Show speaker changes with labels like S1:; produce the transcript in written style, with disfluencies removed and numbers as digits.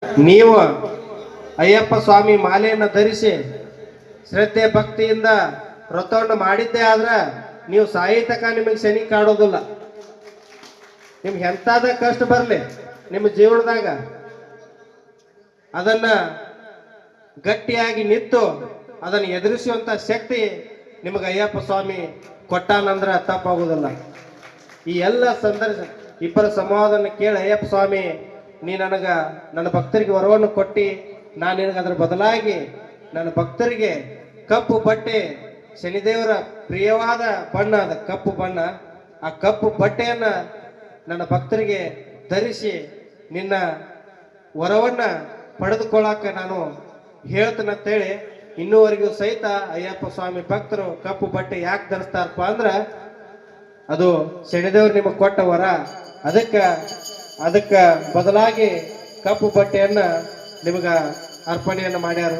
S1: ನೀವು ಅಯ್ಯಪ್ಪ ಸ್ವಾಮಿ ಮಾಲೆಯನ್ನು ಧರಿಸಿ ಶ್ರದ್ಧೆ ಭಕ್ತಿಯಿಂದ ವ್ರತವನ್ನು ಮಾಡಿದ್ದೇ ಆದ್ರ ನೀವು ಸಾಯಿ ತಕ ನಿಮಗೆ ಶನಿ ಕಾಡೋದಿಲ್ಲ. ನಿಮ್ಗೆ ಎಂತಾದ ಕಷ್ಟ ಬರಲಿ ನಿಮ್ಮ ಜೀವನದಾಗ ಅದನ್ನ ಗಟ್ಟಿಯಾಗಿ ನಿಂತು ಅದನ್ನು ಎದುರಿಸುವಂತ ಶಕ್ತಿ ನಿಮಗೆ ಅಯ್ಯಪ್ಪ ಸ್ವಾಮಿ ಕೊಟ್ಟಾನಂದ್ರ ತಪ್ಪಾಗುವುದಿಲ್ಲ. ಈ ಎಲ್ಲ ಸಂದರ್ಭ ಇಬ್ಬರ ಸಂವಾದವನ್ನು ಕೇಳಿ ಅಯ್ಯಪ್ಪ ಸ್ವಾಮಿ ನೀ ನನ್ನ ಭಕ್ತರಿಗೆ ವರವನ್ನು ಕೊಟ್ಟಿ ನಾನು ನಿನಗೆ ಅದರ ಬದಲಾಗಿ ನನ್ನ ಭಕ್ತರಿಗೆ ಕಪ್ಪು ಬಟ್ಟೆ, ಶನಿದೇವರ ಪ್ರಿಯವಾದ ಬಣ್ಣ ಅದ ಕಪ್ಪು ಬಣ್ಣ, ಆ ಕಪ್ಪು ಬಟ್ಟೆಯನ್ನ ನನ್ನ ಭಕ್ತರಿಗೆ ಧರಿಸಿ ನಿನ್ನ ವರವನ್ನ ಪಡೆದುಕೊಳ್ಳಾಕ ನಾನು ಹೇಳ್ತೇನಂತೇಳಿ ಇನ್ನೂವರೆಗೂ ಸಹಿತ ಅಯ್ಯಪ್ಪ ಸ್ವಾಮಿ ಭಕ್ತರು ಕಪ್ಪು ಬಟ್ಟೆ ಯಾಕೆ ಧರಿಸ್ತಾರಪ್ಪ ಅಂದ್ರ ಅದು ಶನಿದೇವರು ನಿಮಗೆ ಕೊಟ್ಟ ವರ. ಅದಕ್ಕ ಬದಲಾಗಿ ಕಪ್ಪು ಬಟ್ಟೆಯನ್ನ ನಿಮಗ ಅರ್ಪಣೆಯನ್ನು ಮಾಡ್ಯಾರು.